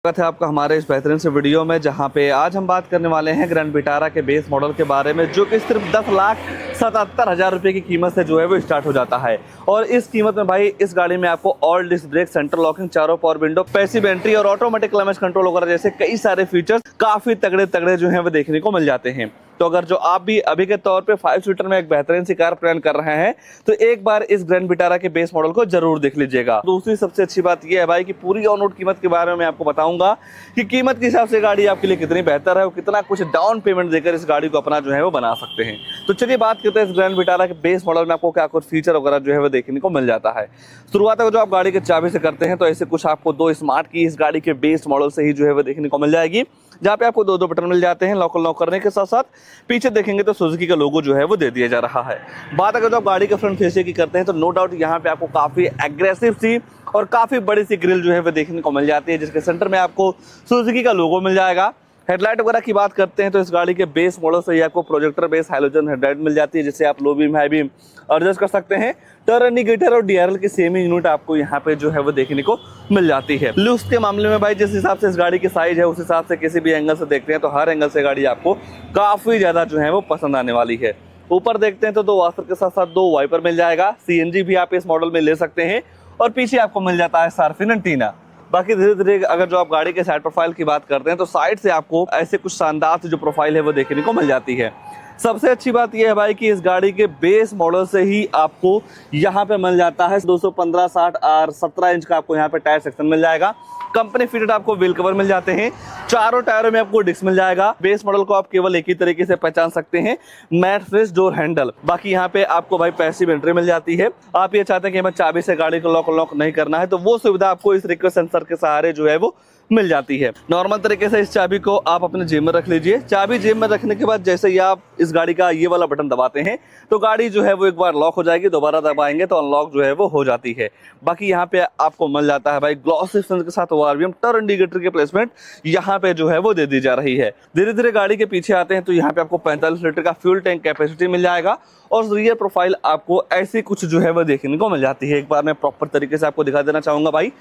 स्वागत है आपका हमारे इस बेहतरीन से वीडियो में, जहां पे आज हम बात करने वाले हैं ग्रैंड विटारा के बेस मॉडल के बारे में, जो कि सिर्फ 10,77,000 रुपये की कीमत से जो है वो स्टार्ट हो जाता है। और इस कीमत में भाई इस गाड़ी में आपको all disc brake, centre locking, चारों पावर विंडो, पैसिव एंट्री और ऑटोमेटिक क्लाइमेट कंट्रोल वगैरह जैसे कई सारे फीचर्स काफी तगड़े तगड़े जो है वो देखने को मिल जाते हैं। तो अगर जो आप भी अभी के तौर पे 5 सीटर में एक बेहतरीन सी कार प्लान कर रहे हैं तो एक बार इस ग्रैंड विटारा के बेस मॉडल को जरूर देख लीजिएगा। दूसरी सबसे अच्छी बात यह है भाई कि पूरी ऑन रोड कीमत के बारे में मैं आपको बताऊंगा कि कीमत के हिसाब से गाड़ी आपके लिए कितनी बेहतर है और कितना कुछ डाउन पेमेंट देकर इस गाड़ी को अपना जो है वो बना सकते हैं। तो चलिए बात करते हैं इस ग्रैंड विटारा के बेस मॉडल में आपको क्या कुछ फीचर वगैरह जो है वो देखने को मिल जाता है। शुरुआत अगर जो आप गाड़ी के चाबी से करते हैं तो ऐसे कुछ आपको 2 स्मार्ट की इस गाड़ी के बेस मॉडल से ही जो है वो देखने को मिल जाएगी, जहाँ पे आपको 2 बटन मिल जाते हैं लॉक अनलॉक करने के साथ साथ। पीछे देखेंगे तो सुजुकी का लोगो जो है वो दे दिया जा रहा है। बात अगर जो आप गाड़ी के फ्रंट फेसिंग की करते हैं तो नो डाउट यहाँ पे आपको काफी एग्रेसिव सी और काफी बड़ी सी ग्रिल जो है वो देखने को मिल जाती है, जिसके सेंटर में आपको सुजुकी का लोगो मिल जाएगा। हेडलाइट वगैरह की बात करते हैं तो इस गाड़ी के बेस मॉडल से ही आपको प्रोजेक्टर बेस हैलोजन हेडलाइट मिल जाती है, जिससे आप low beam high beam adjust कर सकते हैं। टर्न इंडिकेटर और डीआरएल की सेम यूनिट आपको यहाँ पे जो है वो देखने को मिल जाती है। लुक्स के मामले में भाई जिस हिसाब से इस गाड़ी की साइज है उस हिसाब से किसी भी एंगल से देखते हैं तो हर एंगल से गाड़ी आपको काफी ज्यादा जो है वो पसंद आने वाली है। ऊपर देखते हैं तो 2 वाशर के साथ साथ 2 वाइपर मिल जाएगा। सीएनजी भी आप इस मॉडल में ले सकते हैं और पीछे आपको मिल जाता है सार्फिन एंटीना। बाकी धीरे धीरे अगर जो आप गाड़ी के साइड प्रोफाइल की बात करते हैं तो साइड से आपको ऐसे कुछ शानदार जो प्रोफाइल है वो देखने को मिल जाती है। सबसे अच्छी बात यह है भाई कि इस गाड़ी के बेस मॉडल से ही आपको यहाँ पे मिल जाता है 215 60 और 17 इंच का आपको यहाँ पे टायर सेक्शन मिल जाएगा। कंपनी फिटेड आपको व्हील कवर मिल जाते हैं। चारों टायरों में आपको डिस्क मिल जाएगा। बेस मॉडल को आप केवल एक ही तरीके से पहचान सकते हैं, मैट फ्रेश डोर हैंडल। बाकी यहाँ पे आपको भाई पैसिव एंट्री मिल जाती है। आप ये चाहते हैं कि हमें चाबी से गाड़ी को लॉक नहीं करना है तो वो सुविधा आपको इस रिक्वेस्ट सेंसर के सहारे जो है वो मिल जाती है। नॉर्मल तरीके से इस चाबी को आप अपने जेब में रख लीजिए। चाबी जेब में रखने के बाद जैसे ही आप इस गाड़ी का ये वाला बटन दबाते हैं तो गाड़ी जो है वो एक बार लॉक हो जाएगी, दोबारा दबाएंगे तो अनलॉक जो है वो हो जाती है। बाकी यहाँ पे आपको मिल जाता है भाई ग्लॉस सिस्टम के साथ ओआरवीएम टर्न इंडिकेटर की प्लेसमेंट यहाँ पे जो है वो दे दी जा रही है। धीरे धीरे गाड़ी के पीछे आते हैं तो यहाँ पे आपको 45 लीटर का फ्यूल टैंक कैपेसिटी मिल जाएगा और रियर प्रोफाइल आपको ऐसी कुछ जो है वो देखने को मिल जाती है। एक बार मैं प्रॉपर तरीके से आपको दिखा देना चाहूंगा भाई,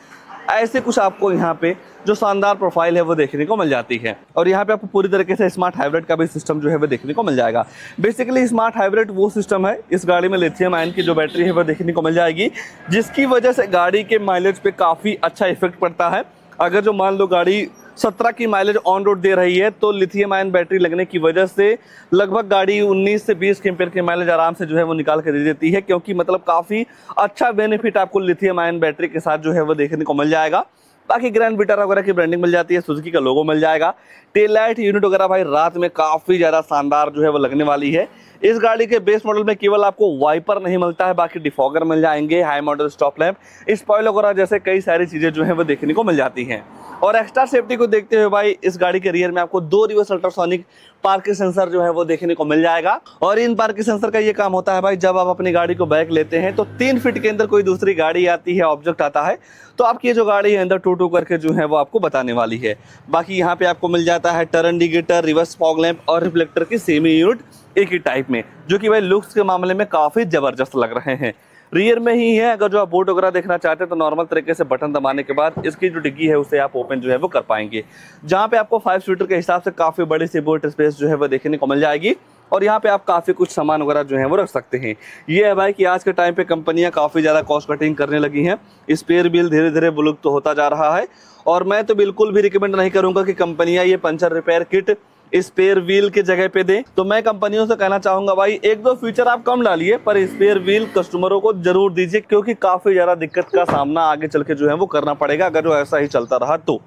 ऐसे कुछ आपको यहाँ पे जो शानदार प्रोफाइल है वो देखने को मिल जाती है। और यहाँ पे आपको पूरी तरीके से स्मार्ट हाइब्रिड का भी सिस्टम जो है वो देखने को मिल जाएगा। बेसिकली स्मार्ट हाइब्रिड वो सिस्टम है, इस गाड़ी में लिथियम आयन की जो बैटरी है वो देखने को मिल जाएगी, जिसकी वजह से गाड़ी के माइलेज पे काफी अच्छा इफेक्ट पड़ता है। अगर जो मान लो गाड़ी 17 की माइलेज ऑन रोड दे रही है तो लिथियम आयन बैटरी लगने की वजह से लगभग गाड़ी 19 से 20 एम्पीयर की माइलेज आराम से जो है वो निकाल के दे देती है, क्योंकि मतलब काफी अच्छा बेनिफिट आपको लिथियम आयन बैटरी के साथ जो है वो देखने को मिल जाएगा। बाकी ग्रैंड विटारा वगैरह की ब्रांडिंग मिल जाती है, सुजुकी का लोगो मिल जाएगा। टेल लाइट यूनिट वगैरह भाई रात में काफी ज्यादा शानदार जो है वो लगने वाली है। इस गाड़ी के बेस मॉडल में केवल आपको वाइपर नहीं मिलता है, बाकी डिफॉगर मिल जाएंगे, high model stop lamp, spoiler वगैरह जैसे कई सारी चीजें जो है वो देखने को मिल जाती हैं। और एक्स्ट्रा सेफ्टी को देखते हुए भाई इस गाड़ी के रियर में आपको 2 रिवर्स अल्ट्रासोनिक पार्किंग सेंसर जो है वो देखने को मिल जाएगा। और इन पार्किंग सेंसर का ये काम होता है भाई, जब आप अपनी गाड़ी को बैक लेते हैं तो 3 फीट के अंदर कोई दूसरी गाड़ी आती है, ऑब्जेक्ट आता है तो आपकी ये जो गाड़ी है अंदर टू करके जो है वो आपको बताने वाली है। बाकी यहाँ पे आपको मिल जाता है turn indicator, reverse fog lamp और रिफ्लेक्टर की सेम यूनिट एक ही टाइप में, जो कि भाई लुक्स के मामले में काफी जबरदस्त लग रहे हैं। रियर में ही है, अगर जो आप बोट वगैरह देखना चाहते हैं तो नॉर्मल तरीके से बटन दबाने के बाद इसकी जो डिग्गी है उसे आप ओपन जो है वो कर पाएंगे, जहां पे आपको 5 सीटर के हिसाब से काफी बड़ी सी बोट स्पेस जो है वो देखने को मिल जाएगी। और यहाँ पे आप काफी कुछ सामान वगैरह जो है वो रख सकते हैं। ये है भाई कि आज के टाइम पे कंपनियां काफी ज्यादा कॉस्ट कटिंग करने लगी हैं। स्पेयर व्हील धीरे धीरे विलुप्त तो होता जा रहा है और मैं तो बिल्कुल भी रिकमेंड नहीं करूंगा कि कंपनियां ये puncture repair kit spare wheel के जगह पे दे। तो मैं कंपनियों से कहना चाहूंगा भाई 1-2 फीचर आप कम डालिए पर स्पेयर व्हील कस्टमरों को जरूर दीजिए, क्योंकि काफी ज्यादा दिक्कत का सामना आगे चल के जो है वो करना पड़ेगा अगर जो ऐसा ही चलता रहा तो।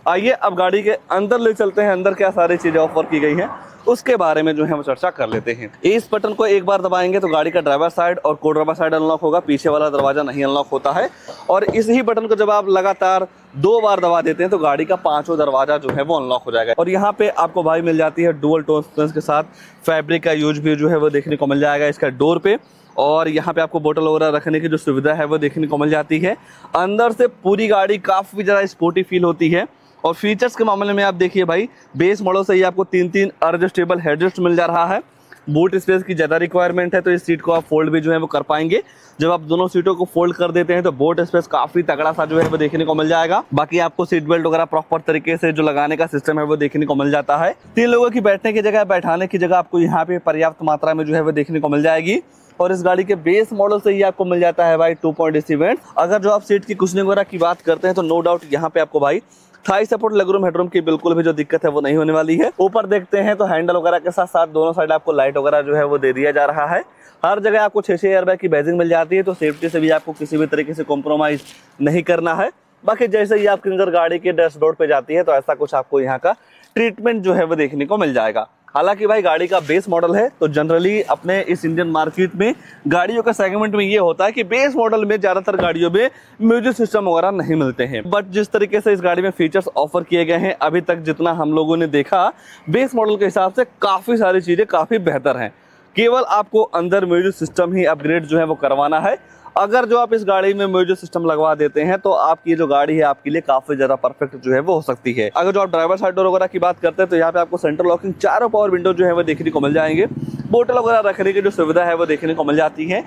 आइए अब गाड़ी के अंदर ले चलते हैं, अंदर क्या सारी चीजें ऑफर की गई हैं उसके बारे में जो है वो चर्चा कर लेते हैं। इस बटन को एक बार दबाएंगे तो गाड़ी का ड्राइवर साइड और को ड्राइवर साइड अनलॉक होगा, पीछे वाला दरवाजा नहीं अनलॉक होता है। और इस ही बटन को जब आप लगातार 2 बार दबा देते हैं तो गाड़ी का 5वां दरवाजा जो है वो अनलॉक हो जाएगा। और यहाँ पे आपको भाई मिल जाती है डुअल टोन स्पेस के साथ फैब्रिक का यूज भी जो है वो देखने को मिल जाएगा इसका डोर पे। और यहाँ पे आपको बोतल वगैरह रखने की जो सुविधा है वो देखने को मिल जाती है। अंदर से पूरी गाड़ी काफी ज्यादा स्पोर्टी फील होती है। और फीचर्स के मामले में आप देखिए भाई बेस मॉडल से ही आपको 3 एडजस्टेबल हेडरेस्ट मिल जा रहा है। बूट स्पेस की ज़्यादा रिक्वायरमेंट है तो इस सीट को आप फोल्ड भी जो है वो कर पाएंगे। जब आप दोनों सीटों को फोल्ड कर देते हैं तो बूट स्पेस काफ़ी तगड़ा सा जो है वो देखने को मिल जाएगा। बाकी आपको सीट बेल्ट वगैरह प्रॉपर तरीके से जो लगाने का सिस्टम है वो देखने को मिल जाता है। 3 लोगों की बैठने की जगह, बैठाने की जगह आपको यहाँ पे पर्याप्त मात्रा में जो है वो देखने को मिल जाएगी। और इस गाड़ी के बेस मॉडल से ही आपको मिल जाता है भाई 2.AC वेंट। अगर जो आप सीट की कुशनिंग वगैरह की बात करते हैं तो नो डाउट यहाँ पे आपको भाई थाई सपोर्ट, लेगरूम, हेडरूम की बिल्कुल भी जो दिक्कत है वो नहीं होने वाली है। ऊपर देखते हैं तो हैंडल वगैरह के साथ साथ दोनों साइड आपको लाइट वगैरह जो है वो दे दिया जा रहा है। हर जगह आपको 6 एयरबैग की बैजिंग मिल जाती है तो सेफ्टी से भी आपको किसी भी तरीके से कॉम्प्रोमाइज नहीं करना है। बाकी जैसे ही आपकी नजर गाड़ी के डैशबोर्ड पे जाती है तो ऐसा कुछ आपको यहाँ का ट्रीटमेंट जो है वो देखने को मिल जाएगा। हालांकि भाई गाड़ी का बेस मॉडल है तो जनरली अपने इस इंडियन मार्केट में गाड़ियों का सेगमेंट में ये होता है कि बेस मॉडल में ज्यादातर गाड़ियों में म्यूजिक सिस्टम वगैरह नहीं मिलते हैं। बट जिस तरीके से इस गाड़ी में फीचर्स ऑफर किए गए हैं अभी तक जितना हम लोगों ने देखा, बेस मॉडल के हिसाब से काफी सारी चीजें काफी बेहतर हैं। केवल आपको अंदर म्यूजिक सिस्टम ही अपग्रेड जो है वो करवाना है। अगर जो आप इस गाड़ी में म्यूजिक सिस्टम लगवा देते हैं तो आपकी जो गाड़ी है आपके लिए काफी ज्यादा परफेक्ट जो है वो हो सकती है। अगर जो आप ड्राइवर साइड डोर वगैरह की बात करते हैं तो यहाँ पे आपको सेंट्रल लॉकिंग चारों पावर विंडो जो है वो देखने को मिल जाएंगे। बोतल वगैरह रखने की जो सुविधा है वो देखने को मिल जाती है।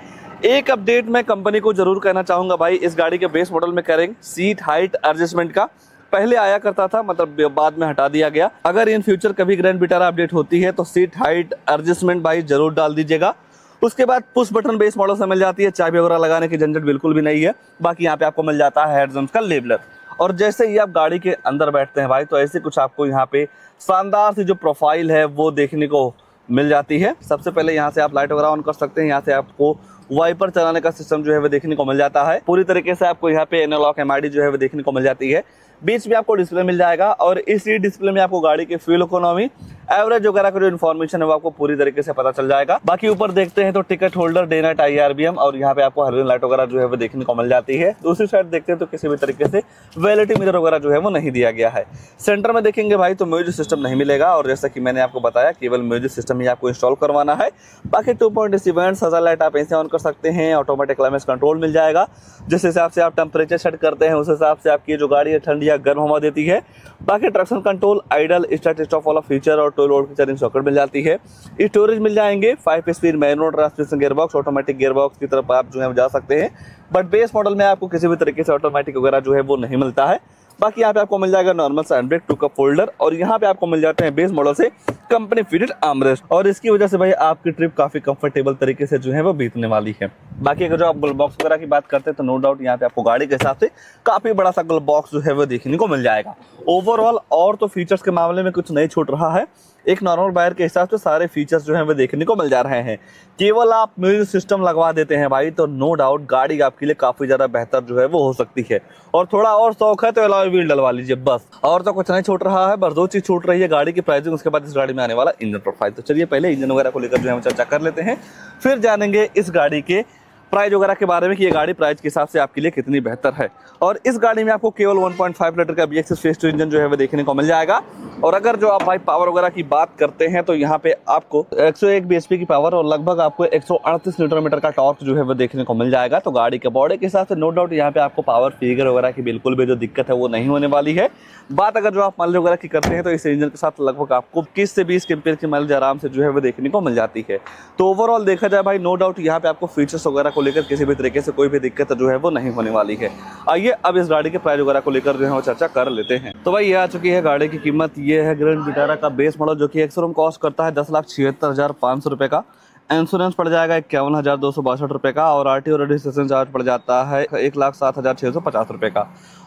एक अपडेट मैं कंपनी को जरूर कहना चाहूंगा भाई, इस गाड़ी के बेस मॉडल में करेंगे सीट हाइट एडजस्टमेंट का पहले आया करता था, मतलब बाद में हटा दिया गया। अगर इन फ्यूचर कभी ग्रैंड विटारा अपडेट होती है तो सीट हाइट एडजस्टमेंट भाई जरूर डाल दीजिएगा। उसके बाद पुश बटन बेस मॉडल से मिल जाती है, चाबी वगैरह लगाने की झंझट बिल्कुल भी नहीं है। बाकी यहाँ पे आपको मिल जाता है हेडजम्स का लेबलर। और जैसे ही आप गाड़ी के अंदर बैठते हैं भाई तो ऐसे कुछ आपको यहाँ पे शानदार सी जो प्रोफाइल है वो देखने को मिल जाती है। सबसे पहले यहाँ से आप लाइट वगैरह ऑन कर सकते हैं। यहाँ से आपको वाइपर चलाने का सिस्टम जो है वो देखने को मिल जाता है। पूरी तरीके से आपको यहाँ पे एनालॉग MID जो है वो देखने को मिल जाती है। बीच में आपको डिस्प्ले मिल जाएगा और इसी डिस्प्ले में आपको गाड़ी के फ्यूल इकोनॉमी, एवरेज वगैरह का जो इन्फॉर्मेशन है वो आपको पूरी तरीके से पता चल जाएगा। बाकी ऊपर देखते हैं तो ticket holder, day night IRBM और यहाँ पे आपको हेलोजन लाइट वगैरह जो है वो देखने को मिल जाती है। दूसरी साइड देखते हैं तो किसी भी तरीके से वैलिडिटी मिरर वगैरह जो है वो नहीं दिया गया है। सेंटर में देखेंगे भाई तो म्यूजिक सिस्टम नहीं मिलेगा और जैसा कि मैंने आपको बताया केवल म्यूजिक सिस्टम ही आपको इंस्टॉल करवाना है। बाकी 2.AC वेंट, सजा लाइट आप ऐसे ऑन कर सकते हैं। ऑटोमेटिक क्लाइमेट कंट्रोल मिल जाएगा, जिस हिसाब से आप टेम्परेचर सेट करते हैं उस हिसाब से आपकी जो गाड़ी है ठंडी या गर्म हवा देती है। बाकी traction control, idle, start stop वाला फीचर और टू लोड की चार्जिंग सॉकेट मिल जाती है। स्टोरेज मिल जाएंगे, 5 speed manual transmission gearbox, automatic gearbox की तरफ आप जो है जा सकते हैं। बट बेस मॉडल में आपको किसी भी तरीके से ऑटोमेटिक वगैरह जो है वो नहीं मिलता है। बाकी यहाँ पे आपको मिल जाएगा normal hand brake, 2 cup holder और यहाँ पे आपको मिल जाते हैं बेस मॉडल से कंपनी फिटेड आर्मरेस्ट और इसकी वजह से भाई आपकी ट्रिप काफी कंफर्टेबल तरीके से जो है वो बीतने वाली है। बाकी अगर जो आप ग्लोव बॉक्स वगैरह की बात करते हैं तो नो डाउट यहाँ पे आपको गाड़ी के हिसाब से काफी बड़ा सा ग्लोव बॉक्स जो है वो देखने को मिल जाएगा। ओवरऑल और तो फीचर्स के मामले में कुछ नहीं छूट रहा है। एक नॉर्मल बायर के हिसाब से सारे फीचर्स जो है वो देखने को मिल जा रहे हैं। केवल आप म्यूजिक सिस्टम लगवा देते हैं भाई तो नो डाउट गाड़ी आपके लिए काफी ज्यादा बेहतर जो है वो हो सकती है। और थोड़ा और शौक है तो अलॉय व्हील डलवा लीजिए बस, और तो कुछ नहीं छूट रहा है। बस 2 चीज छूट रही है, गाड़ी की प्राइसिंग, उसके बाद इस गाड़ी में आने वाला इंजन प्रोफाइल। तो चलिए पहले इंजन वगैरह को लेकर जो है हम चर्चा कर लेते हैं, फिर जानेंगे इस गाड़ी के प्राइस वगैरह के बारे में कि ये गाड़ी प्राइस के हिसाब से आपके लिए कितनी बेहतर है। और इस गाड़ी में आपको केवल 1.5 लीटर का BX फेस टू इंजन जो है वो देखने को मिल जाएगा। और अगर जो आप भाई पावर वगैरह की बात करते हैं तो यहाँ पे आपको 101 bhp की पावर और लगभग आपको 138 न्यूटन मीटर का टॉर्क जो है वो देखने को मिल जाएगा। तो गाड़ी के बॉडी के हिसाब से नो डाउट यहाँ पे आपको पावर फिगर वगैरह की बिल्कुल भी जो दिक्कत है वो नहीं होने वाली है। बात अगर जो आप माइलेज वगैरह की करते हैं तो इस इंजन के साथ लगभग आपको 21 से 20 एम्पीयर की माइलेज आराम से जो है वो देखने को मिल जाती है। तो ओवरऑल देखा जाए भाई नो डाउट यहाँ पे आपको फीचर्स वगैरह को लेकर किसी भी तरीके से कोई भी दिक्कत जो है वो नहीं होने वाली है। आइए अब इस गाड़ी के प्राइस वगैरह को लेकर जो है वो चर्चा कर लेते हैं। तो भाई ये आ चुकी है गाड़ी की कीमत। ये है ग्रैंड विटारा का बेस मॉडल जो कि एक्स-शोरूम कॉस्ट करता है 10,76,500 रुपये का। इंश्योरेंस पड़ जाएगा 51,262 रुपये का और RTO रजिस्ट्रेशन चार्ज पड़ जाता है 1,07,650 रुपये का।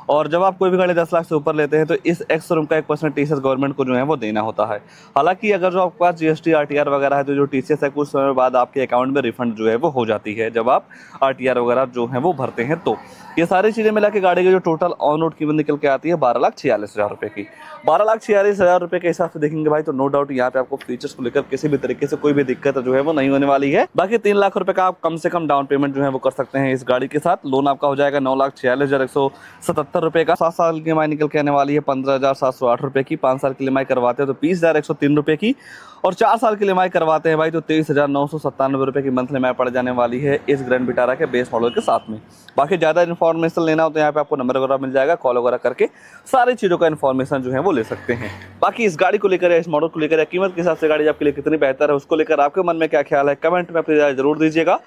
और जब आप कोई भी गाड़ी 10 लाख से ऊपर लेते हैं तो इस एक्स-शोरूम का 1% TCS गवर्नमेंट को जो है वो देना होता है। हालांकि अगर जो आपके पास GST RTR वगैरह है तो जो TCS है कुछ समय बाद आपके अकाउंट में रिफंड जो है वो हो जाती है जब आप RTR वगैरह जो है वो भरते हैं। तो ये सारी चीज़ें मिला के गाड़ी की जो टोटल ऑन रोड कीमत निकल के आती है 12,46,000 रुपये की। 12,46,000 रुपये के हिसाब से देखेंगे भाई तो नो डाउट यहाँ पे आपको फीचर्स को लेकर किसी भी तरीके से कोई भी दिक्कत जो है वो नहीं होने वाली है। बाकी 3 लाख रुपये का आप कम से कम डाउन पेमेंट जो है वो कर सकते हैं इस गाड़ी के साथ। लोन आपका हो जाएगा 9,46,177 रुपये का। 7 साल की EMI निकल के आने वाली है 15,708 रुपये की। 5 साल की EMI करवाते हैं तो 20,103 रुपये की, और 4 साल की EMI करवाते हैं भाई तो 23,997 रुपये की मंथली EMI पड़ जाने वाली है इस ग्रैंड विटारा के बेस मॉडल के साथ में। बाकी ज़्यादा इन्फॉर्मेशन लेना हो तो यहाँ पे आपको नंबर वगैरह मिल जाएगा, कॉल वगैरह करके सारी चीज़ों का इन्फॉर्मेशन जो है वो ले सकते हैं। बाकी इस गाड़ी को लेकर या इस मॉडल को लेकर या कीमत के हिसाब से गाड़ी आपके लिए कितनी बेहतर है उसको लेकर आपके मन में क्या ख्याल है, कमेंट में अपनी राय जरूर दीजिएगा।